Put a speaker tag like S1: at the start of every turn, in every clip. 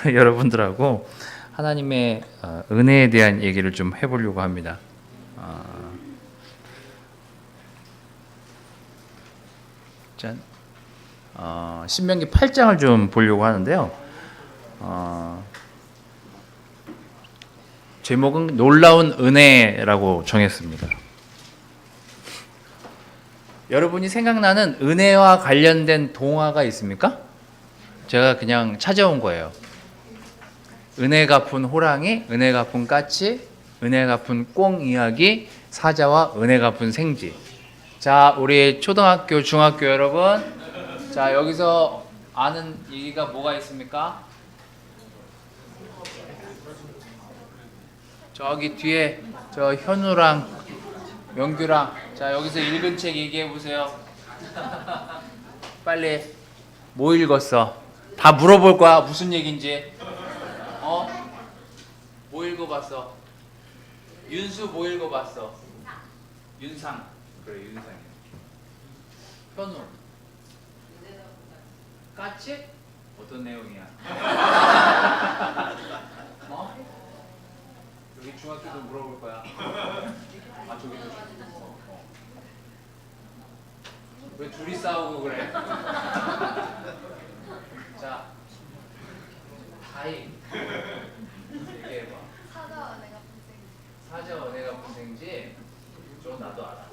S1: 여러분들하고 하나님의 은혜에 대한 얘기를 좀 해보려고 합니다. 짠. 신명기 8장을 좀 보려고 하는데요. 제목은 놀라운 은혜라고 정했습니다. 여러분이 생각나는 은혜와 관련된 동화가 있습니까? 제가 그냥 찾아온 거예요. 은혜 갚은 호랑이, 은혜 갚은 까치, 은혜 갚은 꽁 이야기, 사자와 은혜 갚은 생쥐. 자, 우리 초등학교, 중학교 여러분, 자, 여기서 아는 얘기가 뭐가 있습니까? 저기 뒤에 저 현우랑 명규랑, 자, 여기서 읽은 책 얘기해 보세요. 빨리. 뭐 읽었어? 다 물어볼 거야. 무슨 얘기인지. 뭐 읽어봤어? 윤수 뭐 읽어봤어? 윤상. 그래, 윤상이야. 현우. 까치? 어떤 내용이야? 여기 중학교도 물어볼 거야. 저기도. 왜 둘이 싸우고 그래? 자, 하이. 얘기해봐. 사자와 은혜가 무슨 생지? 저 나도 알아.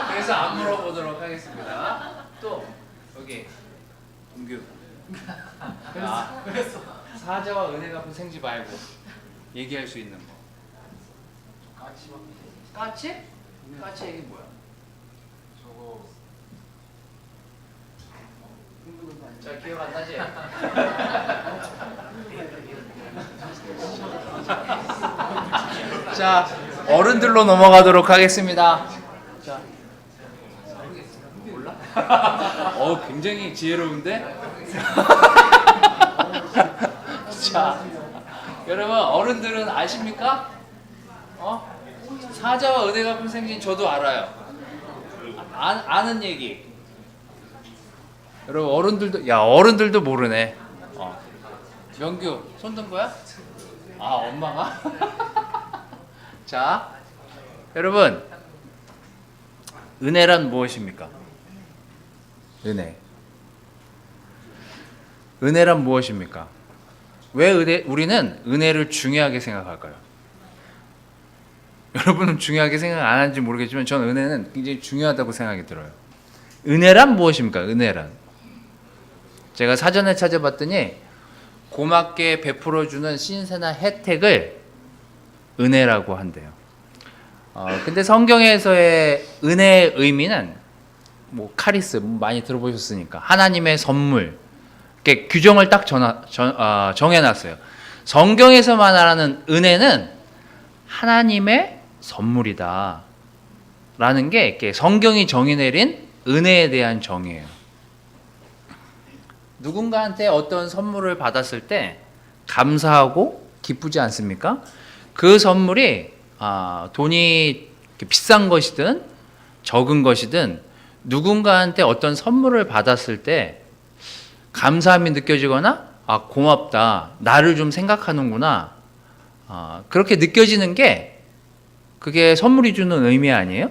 S1: 그래서 안 물어보도록 하겠습니다. 또 여기 동규. 그래서 사자와 은혜가 무슨 생지 말고 얘기할 수 있는 거. 까치? 까치 얘기 뭐야? 저거. 자, 기억 안 나지? 자, 어른들로 넘어가도록 하겠습니다. 자, 몰라? 굉장히 지혜로운데? 자, 여러분 어른들은 아십니까? 사자와 은혜 갚은 생긴 저도 알아요. 아는 얘기. 여러분 어른들도 모르네. 명규 손 든 거야? 엄마가? 자, 여러분 은혜란 무엇입니까? 은혜란 무엇입니까? 왜 우리는 은혜를 중요하게 생각할까요? 여러분은 중요하게 생각 안 하는지 모르겠지만 저는 은혜는 굉장히 중요하다고 생각이 들어요. 은혜란 무엇입니까? 은혜란. 제가 사전에 찾아봤더니 고맙게 베풀어주는 신세나 혜택을 은혜라고 한대요. 근데 성경에서의 은혜의 의미는 뭐 카리스 많이 들어보셨으니까 하나님의 선물, 이렇게 규정을 딱 정해놨어요. 성경에서 말하는 은혜는 하나님의 선물이다 라는 게 이렇게 성경이 정의내린 은혜에 대한 정의예요. 누군가한테 어떤 선물을 받았을 때 감사하고 기쁘지 않습니까? 그 선물이 돈이 비싼 것이든 적은 것이든 누군가한테 어떤 선물을 받았을 때 감사함이 느껴지거나 고맙다, 나를 좀 생각하는구나, 그렇게 느껴지는 게 그게 선물이 주는 의미 아니에요?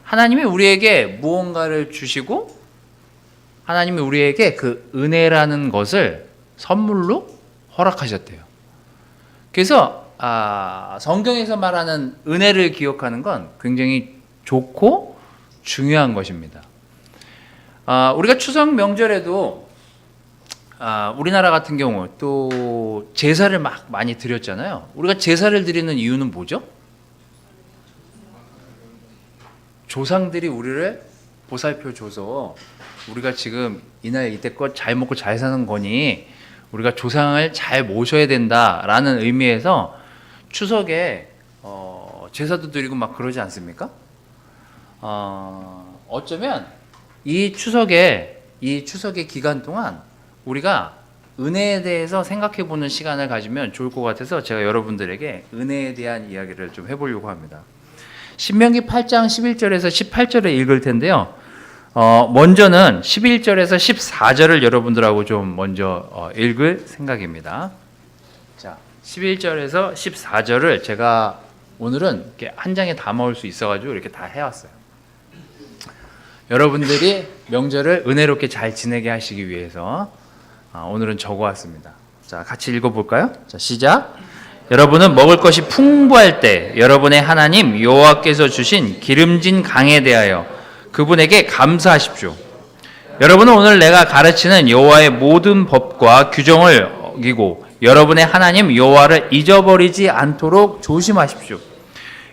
S1: 하나님이 우리에게 무언가를 주시고 하나님이 우리에게 그 은혜라는 것을 선물로 허락하셨대요. 그래서 성경에서 말하는 은혜를 기억하는 건 굉장히 좋고 중요한 것입니다. 우리가 추석 명절에도 우리나라 같은 경우 또 제사를 막 많이 드렸잖아요. 우리가 제사를 드리는 이유는 뭐죠? 조상들이 우리를 보살펴줘서 우리가 지금 이 나이 이때껏 잘 먹고 잘 사는 거니 우리가 조상을 잘 모셔야 된다라는 의미에서 추석에 제사도 드리고 막 그러지 않습니까? 어쩌면 이 추석의 기간 동안 우리가 은혜에 대해서 생각해보는 시간을 가지면 좋을 것 같아서 제가 여러분들에게 은혜에 대한 이야기를 좀 해보려고 합니다. 신명기 8장 11절에서 18절에 읽을 텐데요. 먼저는 11절에서 14절을 여러분들하고 좀 먼저 읽을 생각입니다. 자, 11절에서 14절을 제가 오늘은 이렇게 한 장에 담아올 수 있어가지고 이렇게 다 해왔어요. 여러분들이 명절을 은혜롭게 잘 지내게 하시기 위해서 오늘은 적어왔습니다. 자, 같이 읽어볼까요? 자, 시작. 여러분은 먹을 것이 풍부할 때 여러분의 하나님 여호와께서 주신 기름진 강에 대하여 그분에게 감사하십시오. 여러분은 오늘 내가 가르치는 여호와의 모든 법과 규정을 어기고 여러분의 하나님 여호와를 잊어버리지 않도록 조심하십시오.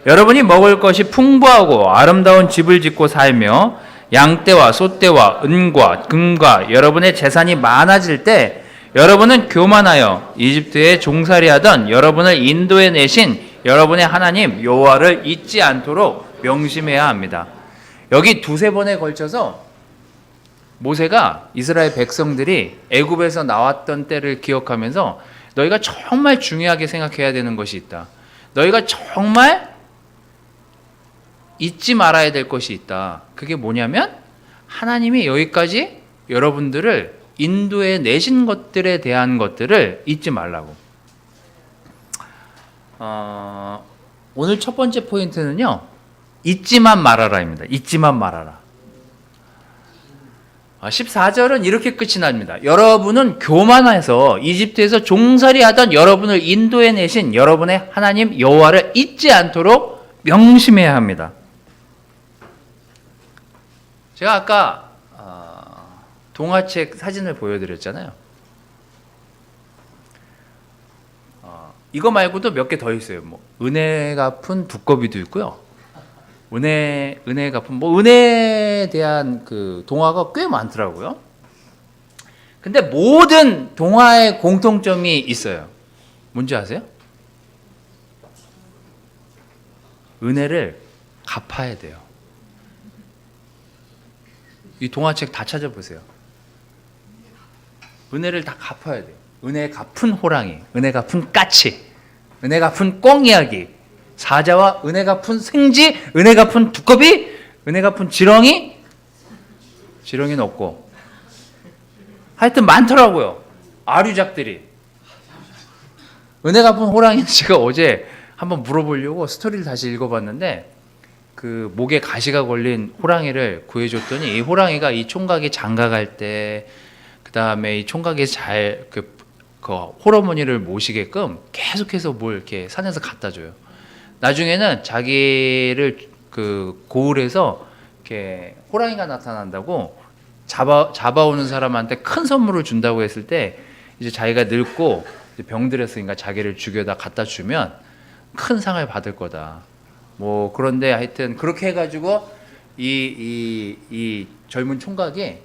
S1: 여러분이 먹을 것이 풍부하고 아름다운 집을 짓고 살며 양떼와 소떼와 은과 금과 여러분의 재산이 많아질 때 여러분은 교만하여 이집트에 종살이하던 여러분을 인도해 내신 여러분의 하나님 여호와를 잊지 않도록 명심해야 합니다. 여기 두세 번에 걸쳐서 모세가 이스라엘 백성들이 애굽에서 나왔던 때를 기억하면서 너희가 정말 중요하게 생각해야 되는 것이 있다. 너희가 정말 잊지 말아야 될 것이 있다. 그게 뭐냐면 하나님이 여기까지 여러분들을 인도해 내신 것들에 대한 것들을 잊지 말라고. 오늘 첫 번째 포인트는요. 잊지만 말아라입니다. 잊지만 말아라. 14절은 이렇게 끝이 납니다. 여러분은 교만해서 이집트에서 종살이 하던 여러분을 인도해 내신 여러분의 하나님 여호와를 잊지 않도록 명심해야 합니다. 제가 아까 동화책 사진을 보여드렸잖아요. 이거 말고도 몇 개 더 있어요. 뭐 은혜 갚은 두꺼비도 있고요. 은혜 갚은 은혜에 대한 그 동화가 꽤 많더라고요. 근데 모든 동화의 공통점이 있어요. 뭔지 아세요? 은혜를 갚아야 돼요. 이 동화책 다 찾아보세요. 은혜를 다 갚아야 돼요. 은혜 갚은 호랑이, 은혜 갚은 까치, 은혜 갚은 꽁이야기, 사자와 은혜 갚은 생쥐, 은혜 갚은 두꺼비, 은혜 갚은 지렁이는 없고 하여튼 많더라고요. 아류작들이. 은혜 갚은 호랑이는 제가 어제 한번 물어보려고 스토리를 다시 읽어봤는데 그 목에 가시가 걸린 호랑이를 구해줬더니 이 호랑이가 이 총각이 장가갈 때 그 다음에 이 총각이 잘 그 홀어머니를 모시게끔 계속해서 뭘 이렇게 산에서 갖다 줘요. 나중에는 자기를 그 고을에서 이렇게 호랑이가 나타난다고 잡아오는 사람한테 큰 선물을 준다고 했을 때 이제 자기가 늙고 병들었으니까 자기를 죽여다 갖다 주면 큰 상을 받을 거다. 뭐 그런데 하여튼 그렇게 해가지고 이 젊은 총각에게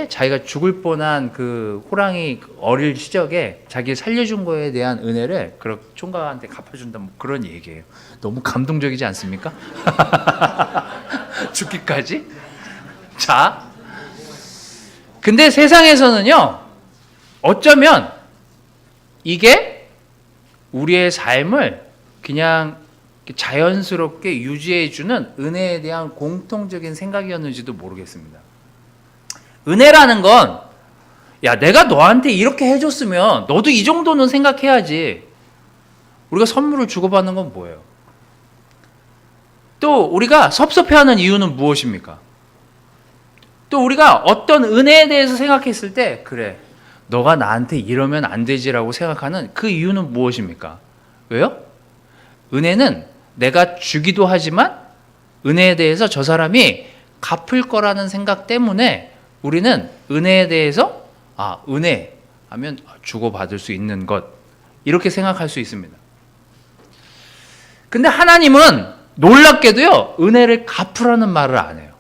S1: 자기가 죽을 뻔한 그 호랑이 어릴 시절에 자기를 살려준 거에 대한 은혜를 그 총각한테 갚아준다. 뭐 그런 얘기예요. 너무 감동적이지 않습니까? 죽기까지. 자, 근데 세상에서는요, 어쩌면 이게 우리의 삶을 그냥 자연스럽게 유지해주는 은혜에 대한 공통적인 생각이었는지도 모르겠습니다. 은혜라는 건, 야, 내가 너한테 이렇게 해줬으면 너도 이 정도는 생각해야지. 우리가 선물을 주고받는 건 뭐예요? 또 우리가 섭섭해하는 이유는 무엇입니까? 또 우리가 어떤 은혜에 대해서 생각했을 때, 그래, 너가 나한테 이러면 안 되지라고 생각하는 그 이유는 무엇입니까? 왜요? 은혜는 내가 주기도 하지만 은혜에 대해서 저 사람이 갚을 거라는 생각 때문에 우리는 은혜에 대해서 은혜 하면 주고받을 수 있는 것, 이렇게 생각할 수 있습니다. 근데 하나님은 놀랍게도요, 은혜를 갚으라는 말을 안 해요.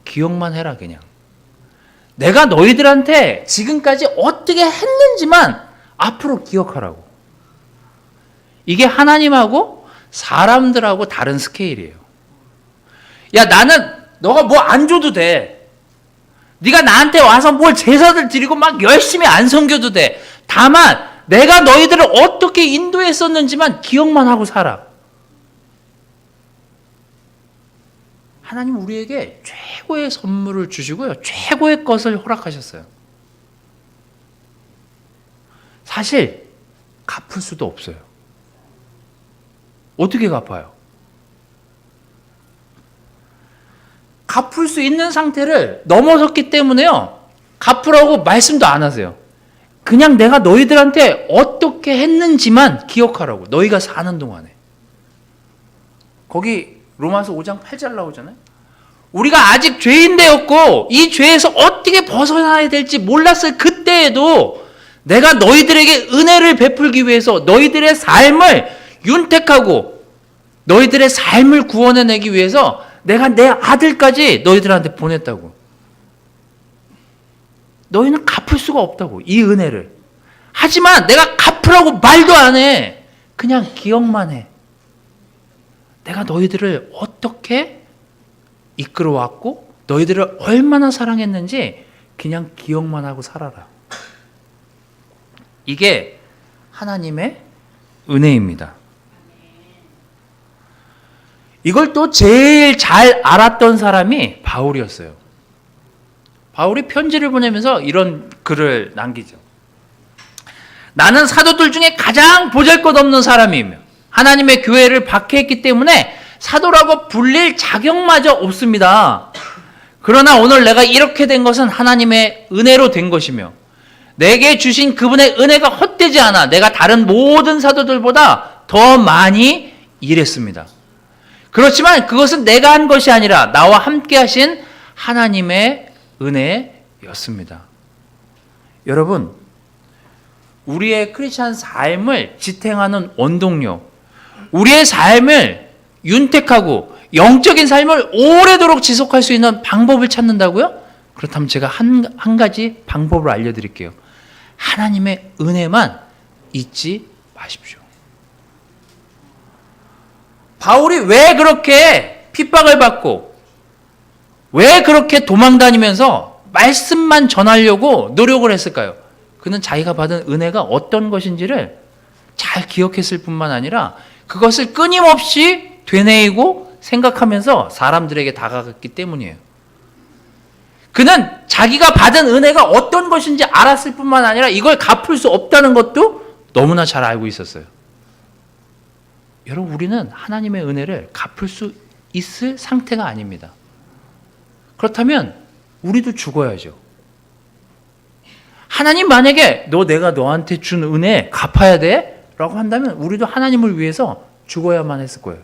S1: 기억만 해라. 그냥 내가 너희들한테 지금까지 어떻게 했는지만 앞으로 기억하라고. 이게 하나님하고 사람들하고 다른 스케일이에요. 야, 나는 너가 뭐 안 줘도 돼. 네가 나한테 와서 뭘 제사들 드리고 막 열심히 안 섬겨도 돼. 다만 내가 너희들을 어떻게 인도했었는지만 기억만 하고 살아. 하나님 우리에게 최고의 선물을 주시고요. 최고의 것을 허락하셨어요. 사실 갚을 수도 없어요. 어떻게 갚아요? 갚을 수 있는 상태를 넘어섰기 때문에요. 갚으라고 말씀도 안 하세요. 그냥 내가 너희들한테 어떻게 했는지만 기억하라고. 너희가 사는 동안에. 거기 로마서 5장 8절 나오잖아요. 우리가 아직 죄인되었고 이 죄에서 어떻게 벗어나야 될지 몰랐을 그때에도 내가 너희들에게 은혜를 베풀기 위해서 너희들의 삶을 윤택하고 너희들의 삶을 구원해내기 위해서 내가 내 아들까지 너희들한테 보냈다고. 너희는 갚을 수가 없다고, 이 은혜를. 하지만 내가 갚으라고 말도 안 해. 그냥 기억만 해. 내가 너희들을 어떻게 이끌어왔고 너희들을 얼마나 사랑했는지 그냥 기억만 하고 살아라. 이게 하나님의 은혜입니다. 이걸 또 제일 잘 알았던 사람이 바울이었어요. 바울이 편지를 보내면서 이런 글을 남기죠. 나는 사도들 중에 가장 보잘것없는 사람이며 하나님의 교회를 박해했기 때문에 사도라고 불릴 자격마저 없습니다. 그러나 오늘 내가 이렇게 된 것은 하나님의 은혜로 된 것이며 내게 주신 그분의 은혜가 헛되지 않아 내가 다른 모든 사도들보다 더 많이 일했습니다. 그렇지만 그것은 내가 한 것이 아니라 나와 함께 하신 하나님의 은혜였습니다. 여러분, 우리의 크리스찬 삶을 지탱하는 원동력, 우리의 삶을 윤택하고 영적인 삶을 오래도록 지속할 수 있는 방법을 찾는다고요? 그렇다면 제가 한 가지 방법을 알려드릴게요. 하나님의 은혜만 잊지 마십시오. 바울이 왜 그렇게 핍박을 받고 왜 그렇게 도망다니면서 말씀만 전하려고 노력을 했을까요? 그는 자기가 받은 은혜가 어떤 것인지를 잘 기억했을 뿐만 아니라 그것을 끊임없이 되뇌이고 생각하면서 사람들에게 다가갔기 때문이에요. 그는 자기가 받은 은혜가 어떤 것인지 알았을 뿐만 아니라 이걸 갚을 수 없다는 것도 너무나 잘 알고 있었어요. 여러분, 우리는 하나님의 은혜를 갚을 수 있을 상태가 아닙니다. 그렇다면 우리도 죽어야죠. 하나님 만약에 내가 너한테 준 은혜 갚아야 돼? 라고 한다면 우리도 하나님을 위해서 죽어야만 했을 거예요.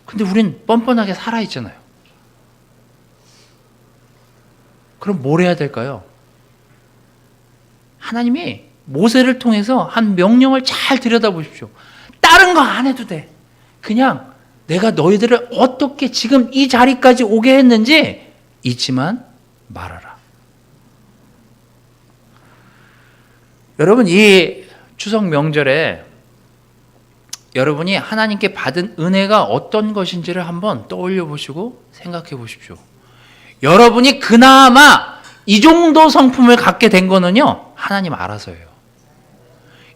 S1: 근데 우린 뻔뻔하게 살아있잖아요. 그럼 뭘 해야 될까요? 하나님이 모세를 통해서 한 명령을 잘 들여다보십시오. 다른 거 안 해도 돼. 그냥 내가 너희들을 어떻게 지금 이 자리까지 오게 했는지 잊지만 말아라. 여러분, 이 추석 명절에 여러분이 하나님께 받은 은혜가 어떤 것인지를 한번 떠올려 보시고 생각해 보십시오. 여러분이 그나마 이 정도 성품을 갖게 된 거는요, 하나님 알아서예요.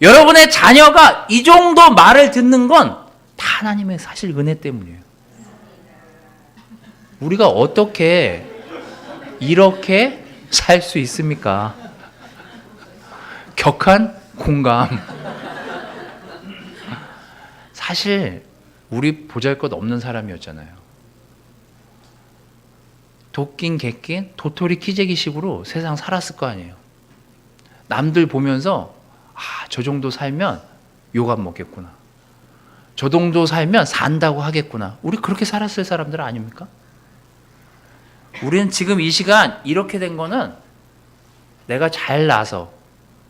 S1: 여러분의 자녀가 이 정도 말을 듣는 건 다 하나님의 사실 은혜 때문이에요. 우리가 어떻게 이렇게 살 수 있습니까? 격한 공감. 사실 우리 보잘것없는 사람이었잖아요. 도낀 개낀 도토리 키재기식으로 세상 살았을 거 아니에요. 남들 보면서 저 정도 살면 욕 안 먹겠구나. 저 정도 살면 산다고 하겠구나. 우리 그렇게 살았을 사람들 아닙니까? 우리는 지금 이 시간 이렇게 된 거는 내가 잘 나서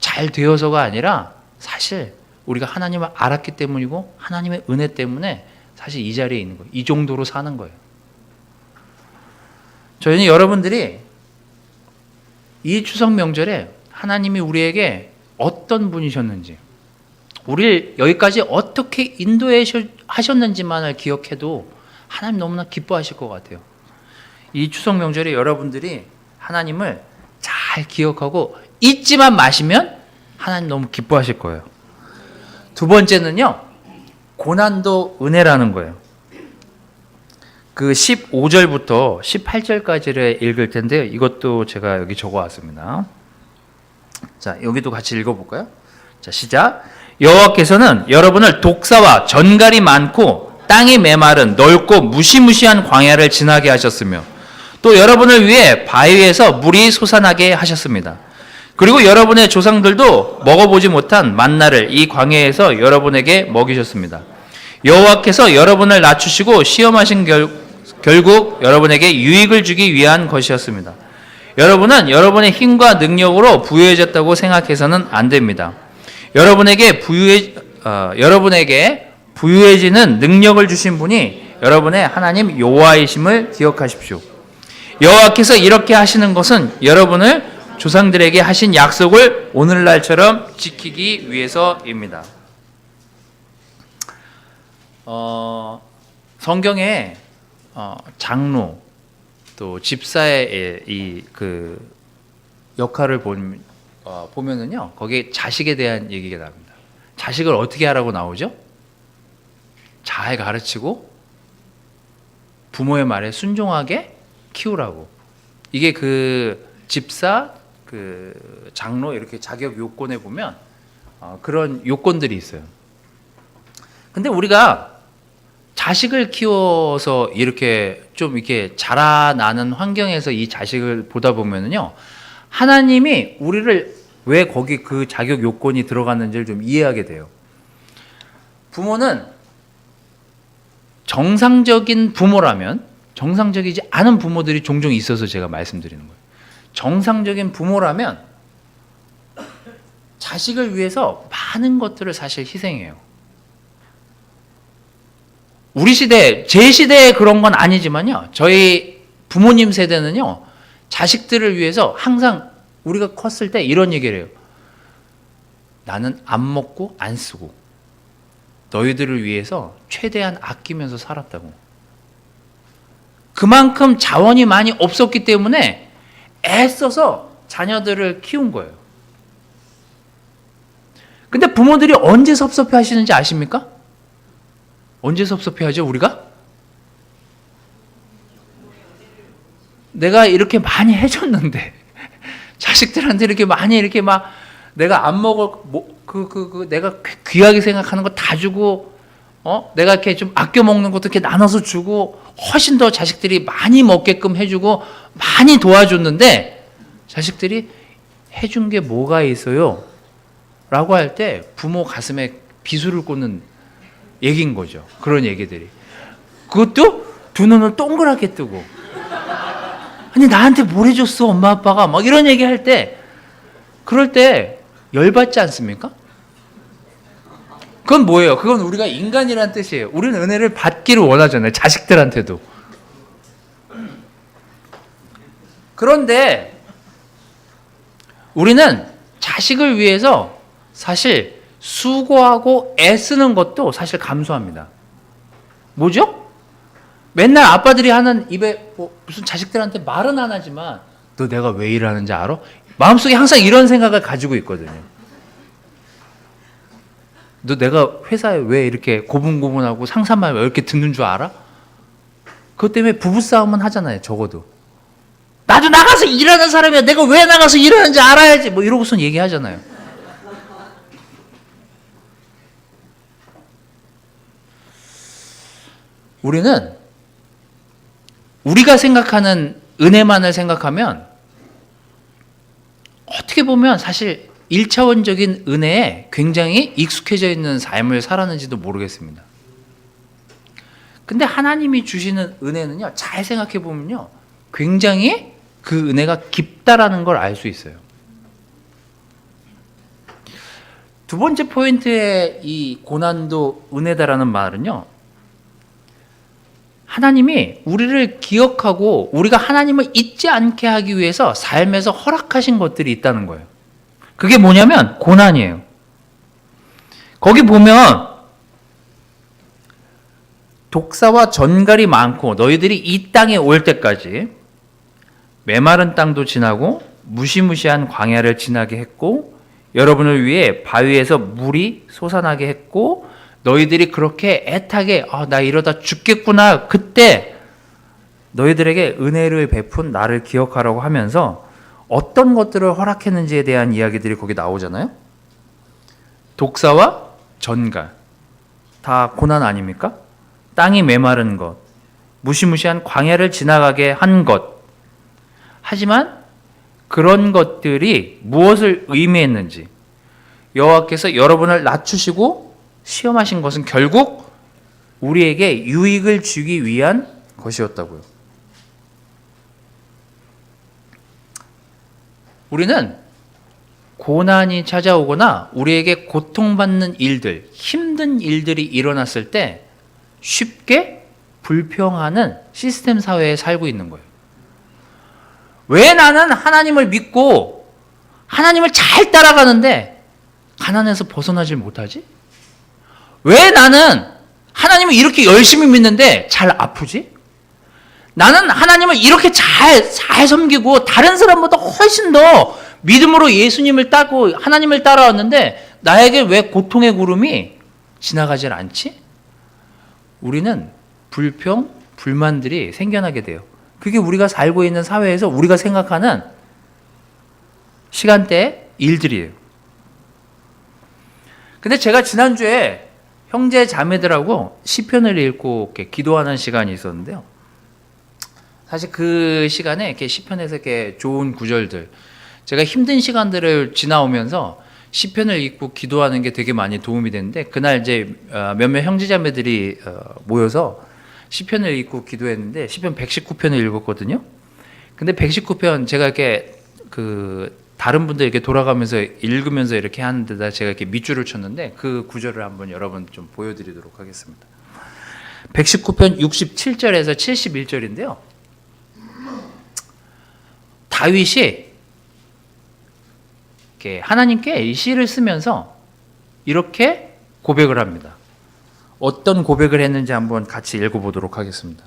S1: 잘 되어서가 아니라 사실 우리가 하나님을 알았기 때문이고 하나님의 은혜 때문에 사실 이 자리에 있는 거예요. 이 정도로 사는 거예요. 저희는 여러분들이 이 추석 명절에 하나님이 우리에게 어떤 분이셨는지, 우리를 여기까지 어떻게 인도해 하셨는지만을 기억해도 하나님 너무나 기뻐하실 것 같아요. 이 추석 명절에 여러분들이 하나님을 잘 기억하고 잊지만 마시면 하나님 너무 기뻐하실 거예요. 두 번째는요, 고난도 은혜라는 거예요. 그 15절부터 18절까지를 읽을 텐데요. 이것도 제가 여기 적어왔습니다. 자, 여기도 같이 읽어볼까요? 자, 시작. 여호와께서는 여러분을 독사와 전갈이 많고 땅이 메마른 넓고 무시무시한 광야를 지나게 하셨으며 또 여러분을 위해 바위에서 물이 솟아나게 하셨습니다. 그리고 여러분의 조상들도 먹어보지 못한 만나를 이 광야에서 여러분에게 먹이셨습니다. 여호와께서 여러분을 낮추시고 시험하신 결국 여러분에게 유익을 주기 위한 것이었습니다. 여러분은 여러분의 힘과 능력으로 부유해졌다고 생각해서는 안 됩니다. 여러분에게 부유해지는 능력을 주신 분이 여러분의 하나님 여호와이심을 기억하십시오. 여호와께서 이렇게 하시는 것은 여러분을 조상들에게 하신 약속을 오늘날처럼 지키기 위해서입니다. 성경에 장로 또 집사의 이 그 역할을 보면은요, 거기에 자식에 대한 얘기가 나옵니다. 자식을 어떻게 하라고 나오죠? 잘 가르치고 부모의 말에 순종하게 키우라고. 이게 그 집사, 그 장로 이렇게 자격 요건에 보면 그런 요건들이 있어요. 근데 우리가 자식을 키워서 이렇게 좀 이렇게 자라나는 환경에서 이 자식을 보다 보면은요, 하나님이 우리를 왜 거기 그 자격 요건이 들어갔는지를 좀 이해하게 돼요. 부모는 정상적인 부모라면, 정상적이지 않은 부모들이 종종 있어서 제가 말씀드리는 거예요. 정상적인 부모라면 자식을 위해서 많은 것들을 사실 희생해요. 우리 시대, 제 시대에 그런 건 아니지만요, 저희 부모님 세대는요, 자식들을 위해서 항상 우리가 컸을 때 이런 얘기를 해요. 나는 안 먹고 안 쓰고 너희들을 위해서 최대한 아끼면서 살았다고. 그만큼 자원이 많이 없었기 때문에 애써서 자녀들을 키운 거예요. 근데 부모들이 언제 섭섭해 하시는지 아십니까? 언제 섭섭해 하죠, 우리가? 내가 이렇게 많이 해줬는데, 자식들한테 이렇게 많이 이렇게 막, 내가 안 먹을, 내가 귀하게 생각하는 거 다 주고, 내가 이렇게 좀 아껴 먹는 것도 이렇게 나눠서 주고, 훨씬 더 자식들이 많이 먹게끔 해주고, 많이 도와줬는데, 자식들이 해준 게 뭐가 있어요? 라고 할 때, 부모 가슴에 비수를 꽂는 얘기인 거죠. 그런 얘기들이. 그것도 두 눈을 동그랗게 뜨고, 아니 나한테 뭘 해줬어 엄마 아빠가 막 이런 얘기 할 때, 그럴 때 열받지 않습니까? 그건 뭐예요? 그건 우리가 인간이란 뜻이에요. 우리는 은혜를 받기를 원하잖아요. 자식들한테도. 그런데 우리는 자식을 위해서 사실 수고하고 애쓰는 것도 사실 감수합니다. 뭐죠? 맨날 아빠들이 하는 입에 무슨 자식들한테 말은 안 하지만 너 내가 왜 일하는지 알아? 마음속에 항상 이런 생각을 가지고 있거든요. 너 내가 회사에 왜 이렇게 고분고분하고 상사만 왜 이렇게 듣는 줄 알아? 그것 때문에 부부싸움은 하잖아요. 적어도. 나도 나가서 일하는 사람이야. 내가 왜 나가서 일하는지 알아야지. 뭐 이러고선 얘기하잖아요. 우리는 우리가 생각하는 은혜만을 생각하면 어떻게 보면 사실 1차원적인 은혜에 굉장히 익숙해져 있는 삶을 살았는지도 모르겠습니다. 근데 하나님이 주시는 은혜는요, 잘 생각해 보면요, 굉장히 그 은혜가 깊다라는 걸 알 수 있어요. 두 번째 포인트의 이 고난도 은혜다라는 말은요, 하나님이 우리를 기억하고 우리가 하나님을 잊지 않게 하기 위해서 삶에서 허락하신 것들이 있다는 거예요. 그게 뭐냐면 고난이에요. 거기 보면 독사와 전갈이 많고 너희들이 이 땅에 올 때까지 메마른 땅도 지나고 무시무시한 광야를 지나게 했고 여러분을 위해 바위에서 물이 솟아나게 했고 너희들이 그렇게 애타게 나 이러다 죽겠구나 그때 너희들에게 은혜를 베푼 나를 기억하라고 하면서 어떤 것들을 허락했는지에 대한 이야기들이 거기 나오잖아요. 독사와 전갈, 다 고난 아닙니까? 땅이 메마른 것, 무시무시한 광야를 지나가게 한 것. 하지만 그런 것들이 무엇을 의미했는지, 여호와께서 여러분을 낮추시고 시험하신 것은 결국 우리에게 유익을 주기 위한 것이었다고요. 우리는 고난이 찾아오거나 우리에게 고통받는 일들, 힘든 일들이 일어났을 때 쉽게 불평하는 시스템 사회에 살고 있는 거예요. 왜 나는 하나님을 믿고 하나님을 잘 따라가는데 가난에서 벗어나질 못하지? 왜 나는 하나님을 이렇게 열심히 믿는데 잘 아프지? 나는 하나님을 이렇게 잘 섬기고 다른 사람보다 훨씬 더 믿음으로 예수님을 따고 하나님을 따라왔는데 나에게 왜 고통의 구름이 지나가질 않지? 우리는 불평, 불만들이 생겨나게 돼요. 그게 우리가 살고 있는 사회에서 우리가 생각하는 시간대의 일들이에요. 근데 제가 지난주에 형제 자매들하고 시편을 읽고 이렇게 기도하는 시간이 있었는데요. 사실 그 시간에 이렇게 시편에서 이렇게 좋은 구절들, 제가 힘든 시간들을 지나오면서 시편을 읽고 기도하는 게 되게 많이 도움이 됐는데, 그날 이제 몇몇 형제자매들이 모여서 시편을 읽고 기도했는데 시편 119편을 읽었거든요. 근데 119편 제가 이렇게 다른 분들 이렇게 돌아가면서 읽으면서 이렇게 하는데다 제가 이렇게 밑줄을 쳤는데 그 구절을 한번 여러분 좀 보여드리도록 하겠습니다. 119편 67절에서 71절인데요. 다윗이 하나님께 이 시를 쓰면서 이렇게 고백을 합니다. 어떤 고백을 했는지 한번 같이 읽어보도록 하겠습니다.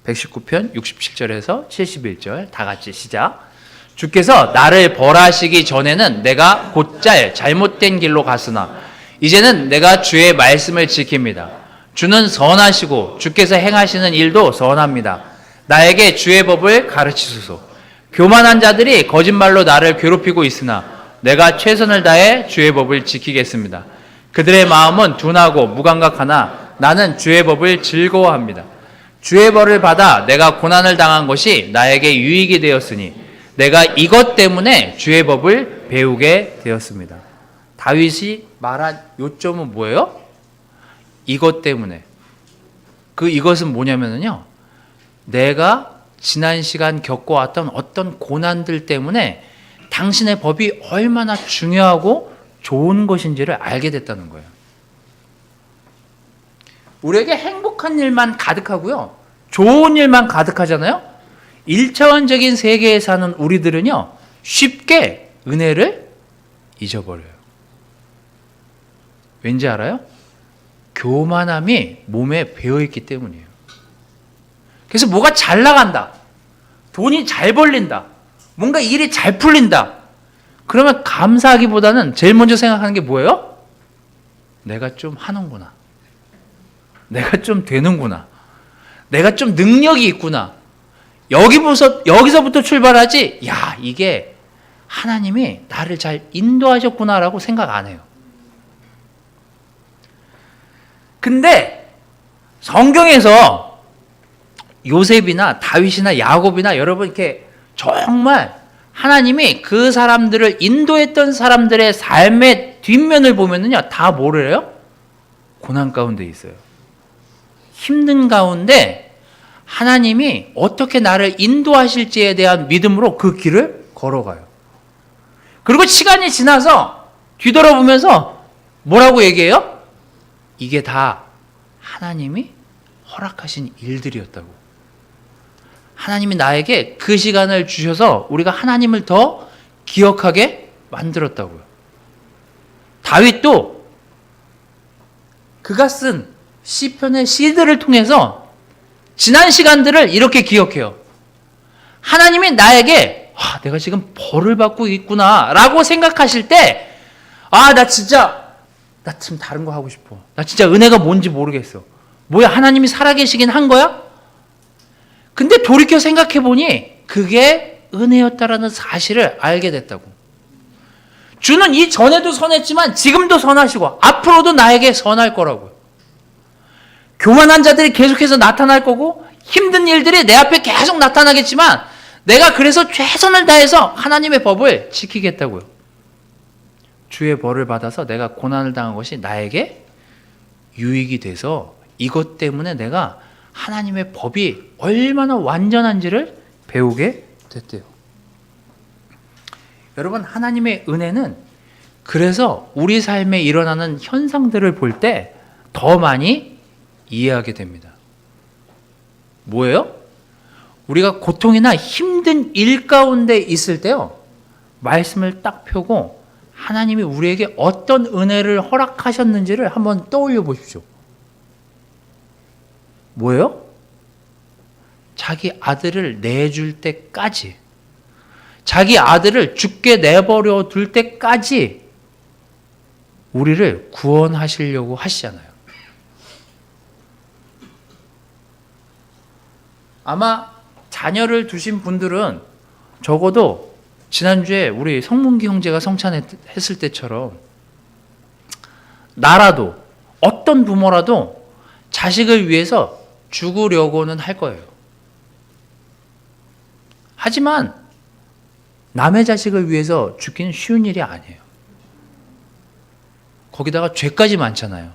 S1: 119편 67절에서 71절 다 같이 시작. 주께서 나를 벌하시기 전에는 내가 곧잘 잘못된 길로 갔으나 이제는 내가 주의 말씀을 지킵니다. 주는 선하시고 주께서 행하시는 일도 선합니다. 나에게 주의 법을 가르치소서. 교만한 자들이 거짓말로 나를 괴롭히고 있으나 내가 최선을 다해 주의 법을 지키겠습니다. 그들의 마음은 둔하고 무감각하나 나는 주의 법을 즐거워합니다. 주의 벌을 받아 내가 고난을 당한 것이 나에게 유익이 되었으니 내가 이것 때문에 주의 법을 배우게 되었습니다. 다윗이 말한 요점은 뭐예요? 이것 때문에. 이것은 뭐냐면요, 내가 지난 시간 겪어왔던 어떤 고난들 때문에 당신의 법이 얼마나 중요하고 좋은 것인지를 알게 됐다는 거예요. 우리에게 행복한 일만 가득하고요, 좋은 일만 가득하잖아요. 1차원적인 세계에 사는 우리들은요, 쉽게 은혜를 잊어버려요. 왠지 알아요? 교만함이 몸에 배어있기 때문이에요. 그래서 뭐가 잘 나간다, 돈이 잘 벌린다, 뭔가 일이 잘 풀린다, 그러면 감사하기보다는 제일 먼저 생각하는 게 뭐예요? 내가 좀 하는구나, 내가 좀 되는구나, 내가 좀 능력이 있구나, 여기서부터 출발하지, 야, 이게 하나님이 나를 잘 인도하셨구나라고 생각 안 해요. 근데 성경에서 요셉이나 다윗이나 야곱이나 여러분 이렇게 정말 하나님이 그 사람들을 인도했던 사람들의 삶의 뒷면을 보면은요, 다 뭐래요? 고난 가운데 있어요. 힘든 가운데 하나님이 어떻게 나를 인도하실지에 대한 믿음으로 그 길을 걸어가요. 그리고 시간이 지나서 뒤돌아보면서 뭐라고 얘기해요? 이게 다 하나님이 허락하신 일들이었다고. 하나님이 나에게 그 시간을 주셔서 우리가 하나님을 더 기억하게 만들었다고요. 다윗도 그가 쓴 시편의 시들을 통해서 지난 시간들을 이렇게 기억해요. 하나님이 나에게 내가 지금 벌을 받고 있구나 라고 생각하실 때, 나 좀 다른 거 하고 싶어. 나 진짜 은혜가 뭔지 모르겠어. 뭐야, 하나님이 살아계시긴 한 거야? 근데 돌이켜 생각해 보니 그게 은혜였다라는 사실을 알게 됐다고. 주는 이전에도 선했지만 지금도 선하시고 앞으로도 나에게 선할 거라고요. 교만한 자들이 계속해서 나타날 거고 힘든 일들이 내 앞에 계속 나타나겠지만 내가 그래서 최선을 다해서 하나님의 법을 지키겠다고요. 주의 벌을 받아서 내가 고난을 당한 것이 나에게 유익이 돼서 이것 때문에 내가 하나님의 법이 얼마나 완전한지를 배우게 됐대요. 여러분, 하나님의 은혜는 그래서 우리 삶에 일어나는 현상들을 볼 때 더 많이 이해하게 됩니다. 뭐예요? 우리가 고통이나 힘든 일 가운데 있을 때요, 말씀을 딱 펴고 하나님이 우리에게 어떤 은혜를 허락하셨는지를 한번 떠올려 보십시오. 뭐예요? 자기 아들을 내줄 때까지, 자기 아들을 죽게 내버려 둘 때까지 우리를 구원하시려고 하시잖아요. 아마 자녀를 두신 분들은 적어도 지난주에 우리 성문기 형제가 성찬했을 때처럼 나라도 어떤 부모라도 자식을 위해서 죽으려고는 할 거예요. 하지만 남의 자식을 위해서 죽기는 쉬운 일이 아니에요. 거기다가 죄까지 많잖아요.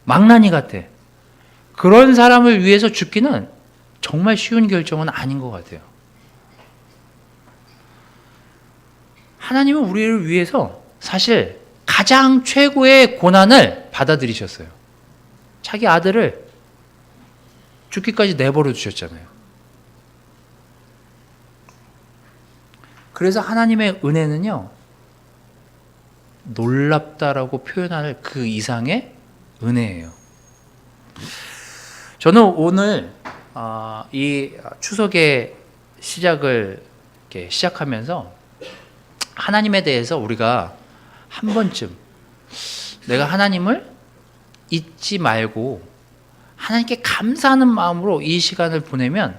S1: 망나니 같아. 그런 사람을 위해서 죽기는 정말 쉬운 결정은 아닌 것 같아요. 하나님은 우리를 위해서 사실 가장 최고의 고난을 받아들이셨어요. 자기 아들을 죽기까지 내버려 두셨잖아요. 그래서 하나님의 은혜는요, 놀랍다라고 표현할 그 이상의 은혜예요. 저는 오늘 이 추석의 시작을 이렇게 시작하면서 하나님에 대해서 우리가 한 번쯤 내가 하나님을 잊지 말고 하나님께 감사하는 마음으로 이 시간을 보내면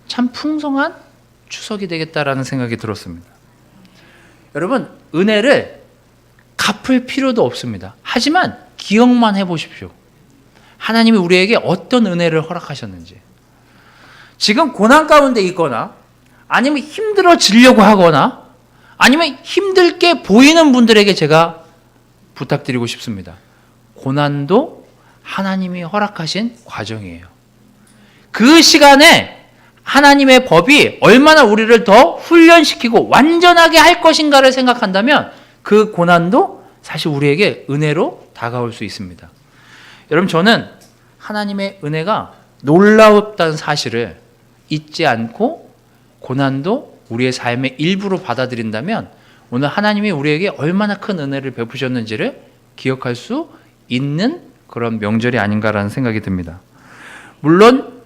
S1: 참 풍성한 추석이 되겠다라는 생각이 들었습니다. 여러분, 은혜를 갚을 필요도 없습니다. 하지만 기억만 해보십시오. 하나님이 우리에게 어떤 은혜를 허락하셨는지. 지금 고난 가운데 있거나 아니면 힘들어지려고 하거나 아니면 힘들게 보이는 분들에게 제가 부탁드리고 싶습니다. 고난도 하나님이 허락하신 과정이에요. 그 시간에 하나님의 법이 얼마나 우리를 더 훈련시키고 완전하게 할 것인가를 생각한다면 그 고난도 사실 우리에게 은혜로 다가올 수 있습니다. 여러분, 저는 하나님의 은혜가 놀랍다는 사실을 잊지 않고 고난도 우리의 삶의 일부로 받아들인다면 오늘 하나님이 우리에게 얼마나 큰 은혜를 베푸셨는지를 기억할 수 있는 그런 명절이 아닌가라는 생각이 듭니다. 물론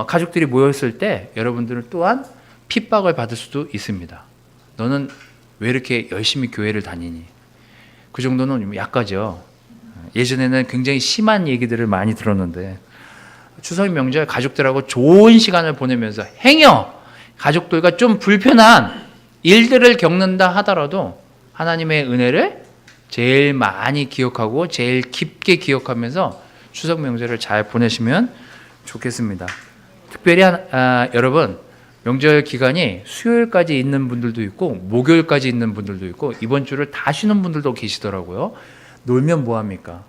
S1: 가족들이 모였을 때 여러분들은 또한 핍박을 받을 수도 있습니다. 너는 왜 이렇게 열심히 교회를 다니니? 그 정도는 약하죠. 예전에는 굉장히 심한 얘기들을 많이 들었는데 추석 명절 가족들하고 좋은 시간을 보내면서 행여 가족들과 좀 불편한 일들을 겪는다 하더라도 하나님의 은혜를 제일 많이 기억하고 제일 깊게 기억하면서 추석 명절을 잘 보내시면 좋겠습니다. 특별히 여러분, 명절 기간이 수요일까지 있는 분들도 있고 목요일까지 있는 분들도 있고 이번 주를 다 쉬는 분들도 계시더라고요. 놀면 뭐합니까?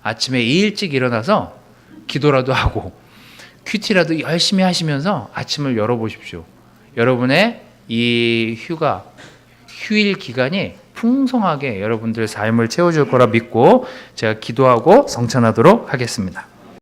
S1: 아침에 일찍 일어나서 기도라도 하고 큐티라도 열심히 하시면서 아침을 열어보십시오. 여러분의 이 휴일 기간이 풍성하게 여러분들 삶을 채워줄 거라 믿고 제가 기도하고 성찬하도록 하겠습니다.